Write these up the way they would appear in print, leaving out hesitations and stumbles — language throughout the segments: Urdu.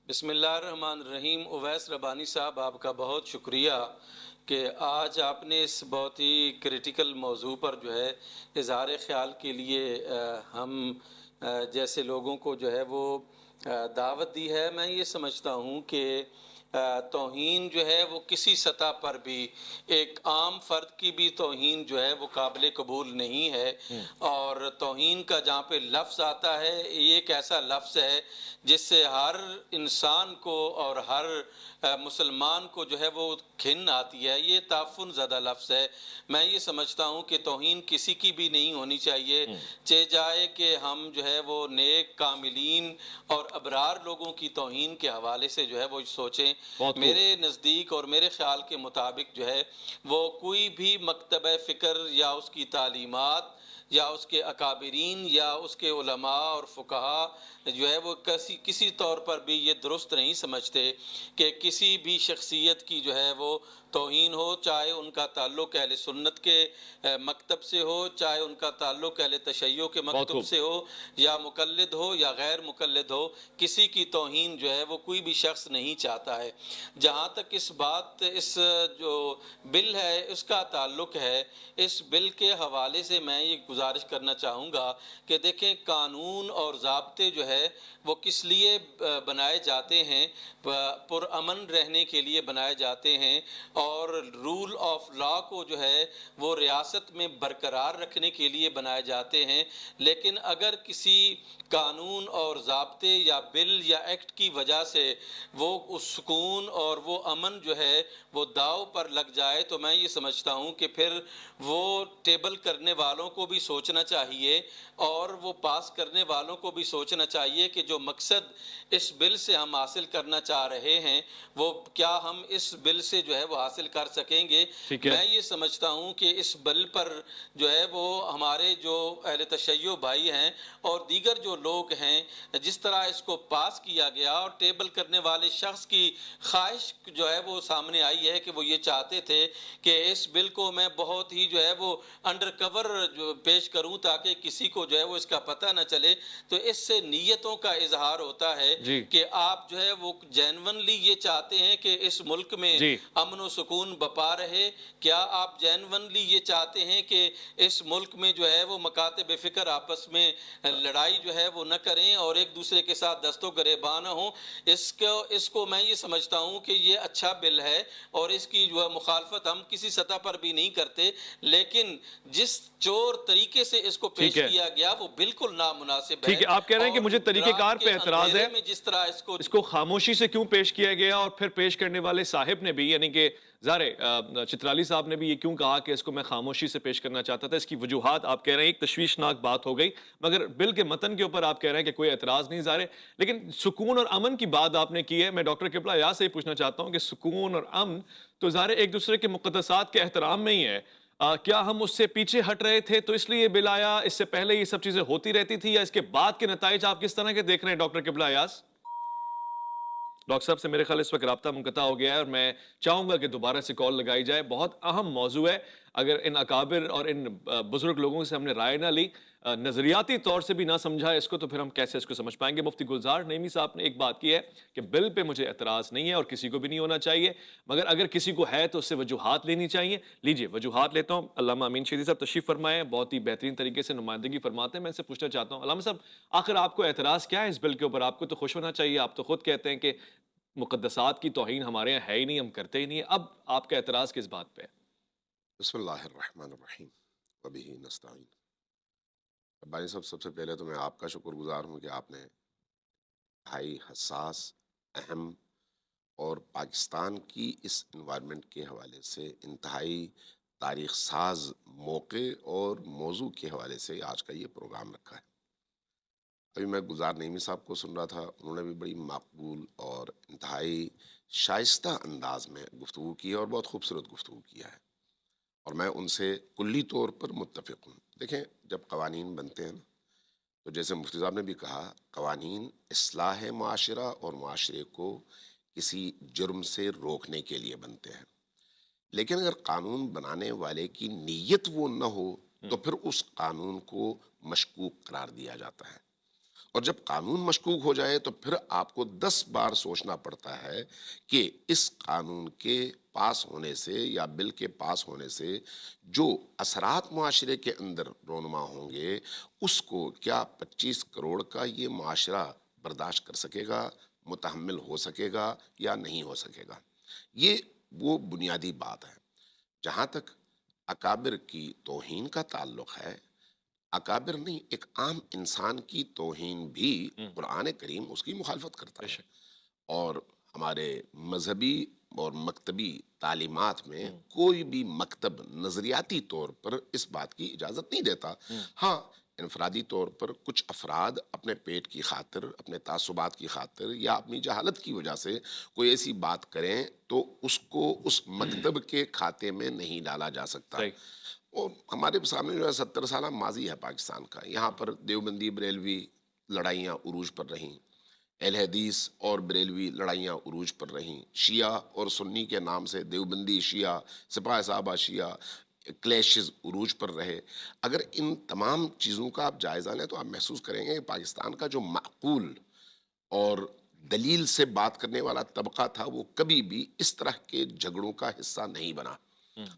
بسم اللہ الرحمن الرحیم۔ اویس ربانی صاحب، آپ کا بہت شکریہ کہ آج آپ نے اس بہت ہی کریٹیکل موضوع پر جو ہے اظہار خیال کے لیے ہم جیسے لوگوں کو جو ہے وہ دعوت دی ہے۔ میں یہ سمجھتا ہوں کہ توہین جو ہے وہ کسی سطح پر بھی، ایک عام فرد کی بھی توہین جو ہے وہ قابل قبول نہیں ہے، اور توہین کا جہاں پہ لفظ آتا ہے یہ ایک ایسا لفظ ہے جس سے ہر انسان کو اور ہر مسلمان کو جو ہے وہ گھن آتی ہے۔ یہ تعفن زدہ لفظ ہے۔ میں یہ سمجھتا ہوں کہ توہین کسی کی بھی نہیں ہونی چاہیے، چاہے جائے کہ ہم جو ہے وہ نیک کاملین اور ابرار لوگوں کی توہین کے حوالے سے جو ہے وہ سوچیں۔ بہت خوب۔ میرے نزدیک اور میرے خیال کے مطابق جو ہے وہ کوئی بھی مکتبہ فکر یا اس کی تعلیمات یا اس کے اکابرین یا اس کے علماء اور فقہا جو ہے وہ کسی طور پر بھی یہ درست نہیں سمجھتے کہ کسی بھی شخصیت کی جو ہے وہ توہین ہو، چاہے ان کا تعلق اہل سنت کے مکتب سے ہو، چاہے ان کا تعلق اہل تشیع کے بہت مکتب خوب۔ سے ہو، یا مقلد ہو یا غیر مقلد ہو، کسی کی توہین جو ہے وہ کوئی بھی شخص نہیں چاہتا ہے۔ جہاں تک اس جو بل ہے اس کا تعلق ہے، اس بل کے حوالے سے میں یہ گزارش کرنا چاہوں گا کہ دیکھیں قانون اور ضابطے جو ہے وہ کس لیے بنائے جاتے ہیں؟ پرامن رہنے کے لیے بنائے جاتے ہیں، اور رول آف لا کو جو ہے وہ ریاست میں برقرار رکھنے کے لیے بنائے جاتے ہیں۔ لیکن اگر کسی قانون اور ضابطے یا بل یا ایکٹ کی وجہ سے وہ اس سکون اور وہ امن جو ہے وہ داؤ پر لگ جائے تو میں یہ سمجھتا ہوں کہ پھر وہ ٹیبل کرنے والوں کو بھی سوچنا چاہیے اور وہ پاس کرنے والوں کو بھی سوچنا چاہیے کہ جو مقصد اس بل سے ہم حاصل کرنا چاہ رہے ہیں وہ کیا ہم اس بل سے جو ہے وہ حاصل کر سکیں گے۔ ٹھیک ہے۔ میں یہ سمجھتا ہوں کہ اس بل پر جو ہے وہ ہمارے جو اہل تشیع بھائی ہیں اور دیگر جو لوگ ہیں، جس طرح اس کو پاس کیا گیا اور ٹیبل کرنے والے شخص کی خواہش جو ہے وہ سامنے آئی ہے کہ وہ یہ چاہتے تھے کہ اس بل کو میں بہت ہی جو ہے وہ انڈر کور جو پیش کروں تاکہ کسی کو جو ہے وہ اس کا پتہ نہ چلے، تو اس سے نیتوں کا اظہار ہوتا ہے جی کہ آپ جو ہے وہ جینونلی یہ چاہتے ہیں کہ اس ملک میں جی امن و سکون بپا رہے۔ کیا آپ جینونلی یہ چاہتے ہیں کہ اس ملک میں جو ہے وہ مکاتب فکر آپس میں لڑائی جو ہے وہ نہ کریں اور ایک دوسرے کے ساتھ دست و گریباں نہ ہوں؟ اس کو میں یہ سمجھتا ہوں کہ یہ اچھا بل ہے اور اس کی جو ہے مخالفت ہم کسی سطح پر بھی نہیں کرتے، لیکن جس چور طریقے سے اس کو ٹھیک پیش ہے۔ کیا گیا وہ بالکل نامناسب ہے، ٹھیک ہے، آپ کہہ رہے ہیں کہ اور مجھے طریقہ کار رات پہ کے اعتراض اندھیرے ہے، میں جس طرح اس کو خاموشی سے کیوں پیش کیا گیا، اور پھر پیش کرنے والے صاحب نے بھی یعنی کہ ظاہر چترالی صاحب نے بھی یہ کیوں کہا کہ اس کو میں خاموشی سے پیش کرنا چاہتا تھا؟ اس کی وجوہات آپ کہہ رہے ہیں ایک تشویشناک بات ہو گئی، مگر بل کے متن کے اوپر آپ کہہ رہے ہیں کہ کوئی اعتراض نہیں ظاہر ہے، لیکن سکون اور امن کی بات آپ نے کی ہے۔ میں ڈاکٹر قبلہ ایاز سے ہی پوچھنا چاہتا ہوں کہ سکون اور امن تو ظاہر ایک دوسرے کے مقدسات کے احترام میں ہی ہے، کیا ہم اس سے پیچھے ہٹ رہے تھے تو اس لیے یہ بل آیا؟ اس سے پہلے یہ سب چیزیں ہوتی رہتی تھی، یا اس کے بعد کے نتائج آپ کس طرح کے دیکھ رہے ہیں ڈاکٹر قبلہ ایاز؟ ڈاکٹر صاحب سے میرے خیال اس وقت رابطہ منقطع ہو گیا ہے، اور میں چاہوں گا کہ دوبارہ سے کال لگائی جائے۔ بہت اہم موضوع ہے، اگر ان اکابر اور ان بزرگ لوگوں سے ہم نے رائے نہ لی، نظریاتی طور سے بھی نہ سمجھا اس کو، تو پھر ہم کیسے اس کو سمجھ پائیں گے؟ مفتی گلزار نعیمی صاحب نے ایک بات کی ہے کہ بل پہ مجھے اعتراض نہیں ہے اور کسی کو بھی نہیں ہونا چاہیے، مگر اگر کسی کو ہے تو اس سے وجوہات لینی چاہیے۔ لیجئے وجوہات لیتا ہوں۔ علامہ امین شہیدی صاحب تشریف فرمائے، بہت ہی بہترین طریقے سے نمائندگی فرماتے ہیں۔ میں ان سے پوچھنا چاہتا ہوں علامہ صاحب، آخر آپ کو اعتراض کیا ہے اس بل کے اوپر؟ آپ کو تو خوش ہونا چاہیے، آپ تو خود کہتے ہیں کہ مقدسات کی توہین ہمارے یہاں ہے ہی نہیں، ہم کرتے ہی نہیں، اب آپ کا اعتراض کس بات پہ ہے؟ بسم اللہ الرحمن الرحیم وبہ نستعین۔ ربانی صاحب، سب سے پہلے تو میں آپ کا شکر گزار ہوں کہ آپ نے انتہائی حساس، اہم اور پاکستان کی اس انوائرمنٹ کے حوالے سے انتہائی تاریخ ساز موقع اور موضوع کے حوالے سے آج کا یہ پروگرام رکھا ہے۔ ابھی میں گلزار نعیمی صاحب کو سن رہا تھا، انہوں نے بھی بڑی مقبول اور انتہائی شائستہ انداز میں گفتگو کی ہے اور بہت خوبصورت گفتگو کیا ہے، اور میں ان سے کلی طور پر متفق ہوں۔ دیکھیں، جب قوانین بنتے ہیں نا، تو جیسے مفتی صاحب نے بھی کہا، قوانین اصلاح معاشرہ اور معاشرے کو کسی جرم سے روکنے کے لیے بنتے ہیں، لیکن اگر قانون بنانے والے کی نیت وہ نہ ہو تو پھر اس قانون کو مشکوک قرار دیا جاتا ہے، اور جب قانون مشکوک ہو جائے تو پھر آپ کو 10 بار سوچنا پڑتا ہے کہ اس قانون کے پاس ہونے سے یا بل کے پاس ہونے سے جو اثرات معاشرے کے اندر رونما ہوں گے اس کو کیا 25 کروڑ کا یہ معاشرہ برداشت کر سکے گا، متحمل ہو سکے گا یا نہیں ہو سکے گا۔ یہ وہ بنیادی بات ہے۔ جہاں تک اکابر کی توہین کا تعلق ہے، اکابر نہیں، ایک عام انسان کی توہین بھی قرآن کریم اس کی مخالفت کرتا ہے، اور ہمارے مذہبی اور مکتبی تعلیمات میں کوئی بھی مکتب نظریاتی طور پر اس بات کی اجازت نہیں دیتا۔ ہاں، انفرادی طور پر کچھ افراد اپنے پیٹ کی خاطر، اپنے تعصبات کی خاطر یا اپنی جہالت کی وجہ سے کوئی ایسی بات کریں تو اس کو اس مکتب کے کھاتے میں نہیں ڈالا جا سکتا۔ اور ہمارے سامنے جو ہے 70 سالہ ماضی ہے پاکستان کا، یہاں پر دیوبندی بریلوی لڑائیاں عروج پر رہیں، اہل حدیث اور بریلوی لڑائیاں عروج پر رہیں، شیعہ اور سنی کے نام سے دیوبندی شیعہ، سپاہ صحابہ شیعہ کلیشز عروج پر رہے۔ اگر ان تمام چیزوں کا آپ جائزہ لیں تو آپ محسوس کریں گے کہ پاکستان کا جو معقول اور دلیل سے بات کرنے والا طبقہ تھا وہ کبھی بھی اس طرح کے جھگڑوں کا حصہ نہیں بنا۔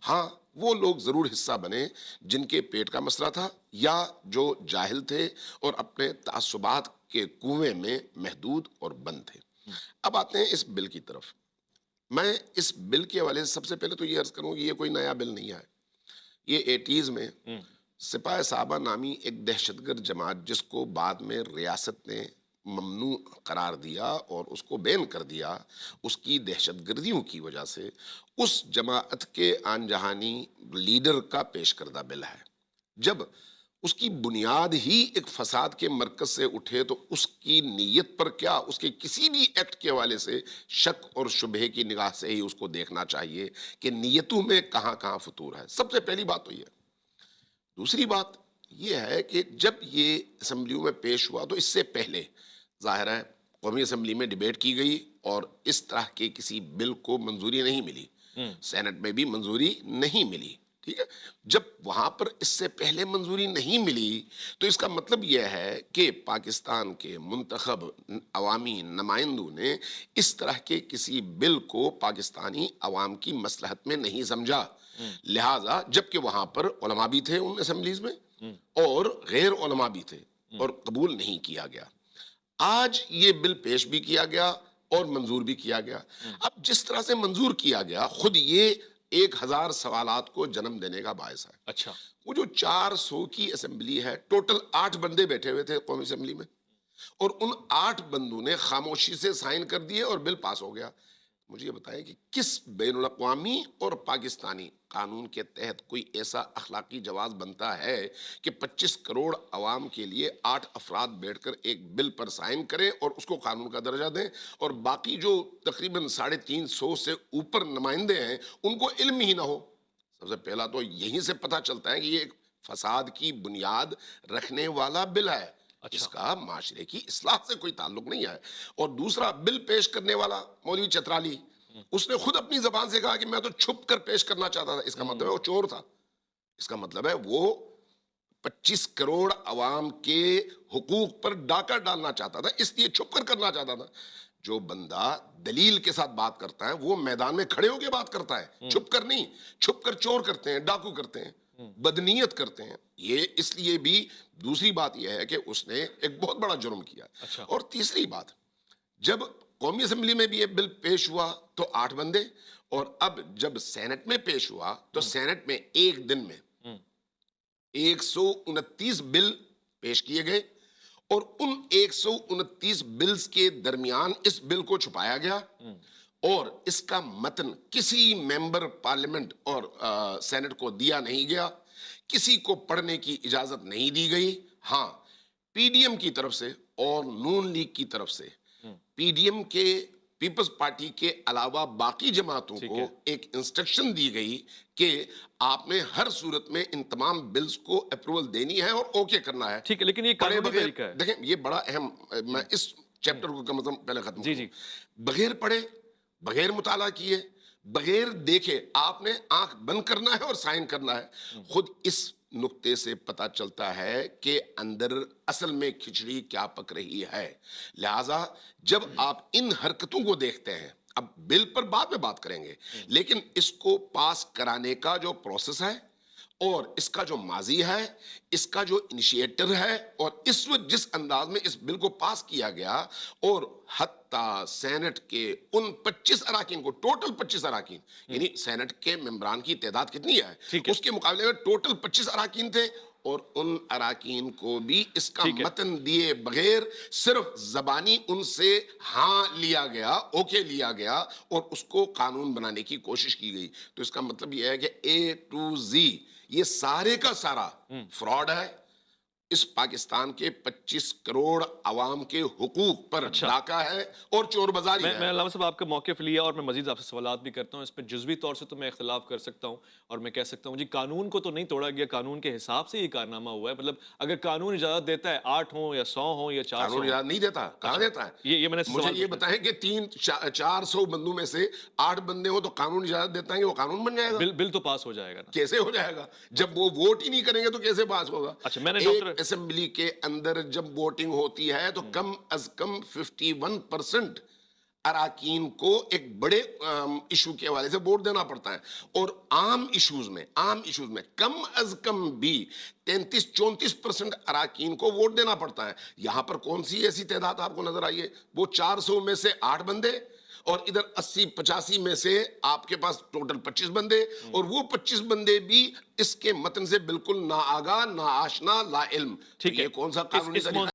ہاں، وہ لوگ ضرور حصہ بنے جن کے پیٹ کا مسئلہ تھا یا جو جاہل تھے اور اپنے تعصبات کے کنویں میں محدود اور بند تھے۔ اب آتے ہیں اس بل کی طرف۔ میں اس بل کے حوالے سے سب سے پہلے تو یہ عرض کروں کہ یہ کوئی نیا بل نہیں ہے۔ یہ 80s میں سپاہ صحابہ نامی ایک دہشت گرد جماعت جس کو بعد میں ریاست نے ممنوع قرار دیا اور اس کو بین کر دیا، اس کی دہشت گردیوں کی وجہ سے اس جماعت کے آن جہانی لیڈر کا پیش کردہ بل ہے۔ جب اس کی بنیاد ہی ایک فساد کے مرکز سے اٹھے تو اس کی نیت پر کیا، اس کے کسی بھی ایکٹ کے حوالے سے شک اور شبہے کی نگاہ سے ہی اس کو دیکھنا چاہیے کہ نیتوں میں کہاں کہاں فطور ہے۔ سب سے پہلی بات تو یہ ہے۔ دوسری بات یہ ہے کہ جب یہ اسمبلیوں میں پیش ہوا تو اس سے پہلے ظاہر ہے قومی اسمبلی میں ڈیبیٹ کی گئی اور اس طرح کے کسی بل کو منظوری نہیں ملی، سینٹ میں بھی منظوری نہیں ملی، ٹھیک ہے۔ جب وہاں پر اس سے پہلے منظوری نہیں ملی تو اس کا مطلب یہ ہے کہ پاکستان کے منتخب عوامی نمائندوں نے اس طرح کے کسی بل کو پاکستانی عوام کی مصلحت میں نہیں سمجھا، لہٰذا جبکہ وہاں پر علماء بھی تھے ان اسمبلیز میں اور غیر علماء بھی تھے اور قبول نہیں کیا گیا۔ آج یہ بل پیش بھی کیا گیا اور منظور بھی کیا گیا۔ اب جس طرح سے منظور کیا گیا خود یہ 1000 سوالات کو جنم دینے کا باعث ہے۔ اچھا، وہ جو 400 کی اسمبلی ہے، ٹوٹل 8 بندے بیٹھے ہوئے تھے قومی اسمبلی میں اور ان 8 بندوں نے خاموشی سے سائن کر دیے اور بل پاس ہو گیا۔ مجھے یہ بتائیں کہ کس بین الاقوامی اور پاکستانی قانون کے تحت کوئی ایسا اخلاقی جواز بنتا ہے کہ 25 کروڑ عوام کے لیے 8 افراد بیٹھ کر ایک بل پر سائن کریں اور اس کو قانون کا درجہ دیں اور باقی جو تقریباً 350 سے اوپر نمائندے ہیں ان کو علم ہی نہ ہو؟ سب سے پہلا تو یہیں سے پتہ چلتا ہے کہ یہ ایک فساد کی بنیاد رکھنے والا بل ہے، اس کا معاشرے کی اصلاح سے کوئی تعلق نہیں ہے۔ اور دوسرا، بل پیش کرنے والا مولوی چترالی، اس نے خود اپنی زبان سے کہا کہ میں تو چھپ کر پیش کرنا چاہتا تھا۔ اس کا مطلب ہے وہ چور تھا، اس کا مطلب ہے وہ 25 کروڑ عوام کے حقوق پر ڈاکہ ڈالنا چاہتا تھا، اس لیے چھپ کر کرنا چاہتا تھا۔ جو بندہ دلیل کے ساتھ بات کرتا ہے وہ میدان میں کھڑے ہو کے بات کرتا ہے، چھپ کر نہیں۔ چھپ کر چور کرتے ہیں، ڈاکو کرتے ہیں، بدنیت کرتے ہیں۔ یہ اس لیے بھی دوسری بات یہ ہے کہ اس نے ایک بہت بڑا جرم کیا۔ اور تیسری بات، جب قومی اسمبلی میں بھی یہ بل پیش ہوا تو 8 بندے، اور اب جب سینٹ میں پیش ہوا تو سینٹ میں ایک دن میں 129 بل پیش کیے گئے اور ان 129 بلز کے درمیان اس بل کو چھپایا گیا اور اس کا متن کسی ممبر پارلیمنٹ اور سینٹ کو دیا نہیں گیا، کسی کو پڑھنے کی اجازت نہیں دی گئی۔ ہاں، پی ڈی ایم کی طرف سے اور نون لیگ کی طرف سے، پی ڈی ایم کے پیپلز پارٹی کے علاوہ باقی جماعتوں کو ایک انسٹرکشن دی گئی کہ آپ نے ہر صورت میں ان تمام بلز کو اپروول دینی ہے اور اوکے کرنا ہے۔ ٹھیک ہے، لیکن یہ قانونی طریقہ ہے۔ دیکھیں یہ بڑا اہم، میں اس چیپٹر کو کم از کم پہلے ختم کروں۔ بغیر پڑھے، بغیر مطالعہ کیے، بغیر دیکھے آپ نے آنکھ بند کرنا ہے اور سائن کرنا ہے۔ خود اس نقطے سے پتہ چلتا ہے کہ اندر اصل میں کھچڑی کیا پک رہی ہے. لہٰذا جب آپ ان حرکتوں کو دیکھتے ہیں، اب بل پر بعد میں بات کریں گے، لیکن اس کو پاس کرانے کا جو پروسیس ہے اور اس کا جو ماضی ہے، اس کا جو انیشیٹر ہے، اور اس وقت جس انداز میں اس بل کو پاس کیا گیا، اور حتیٰ سینٹ کے ان 25 اراکین کو، ٹوٹل 25 اراکین، یعنی سینٹ کے ممبران کی تعداد کتنی ہے اس کے مقابلے میں ٹوٹل 25 اراکین تھے، اور ان اراکین کو بھی اس کا متن دیے بغیر صرف زبانی ان سے ہاں لیا گیا، اوکے لیا گیا، اور اس کو قانون بنانے کی کوشش کی گئی. تو اس کا مطلب یہ ہے کہ اے ٹو زی یہ سارے کا سارا فراڈ ہے. اس پاکستان کے 25 کروڑ عوام کے حقوق پر ڈاکہ ہے اور چور بازاری ہے. میں علامہ صاحب آپ کا موقف لیا اور میں مزید آپ سے سوالات بھی کرتا ہوں. اس پہ جزوی طور سے تو میں اختلاف کر سکتا ہوں اور میں کہہ سکتا ہوں جی قانون کو تو نہیں توڑا گیا، قانون کے حساب سے یہ کارنامہ ہوا ہے. مطلب اگر قانون اجازت دیتا ہے 8 ہوں یا 100 ہوں یا 400 قانون اجازت نہیں دیتا. کہاں دیتا ہے؟ یہ میں نے مجھے یہ بتائیں کہ 400 بندوں میں سے 8 بندے ہو تو قانون اجازت دیتا ہے کہ وہ قانون بن جائے گا؟ بل تو پاس ہو جائے گا نا. کیسے ہو جائے گا جب وہ ووٹ ہی نہیں کریں گے تو کیسے پاس ہوگا؟ اچھا میں نے ایک اسمبلی کے اندر جب ووٹنگ ہوتی ہے تو کم از کم 51% اراکین کو ایک بڑے ایشو کے حوالے سے ووٹ دینا پڑتا ہے، اور عام ایشوز میں کم از کم بھی 33-34% اراکین کو ووٹ دینا پڑتا ہے. یہاں پر کون سی ایسی تعداد آپ کو نظر آئی ہے؟ وہ 400 میں سے 8 بندے، اور ادھر 80-85 میں سے آپ کے پاس ٹوٹل 25 بندے، اور وہ 25 بندے بھی اس کے متن سے بالکل نا آگاہ، نا آشنا، لا علم. یہ کون سا قانونی طریقہ؟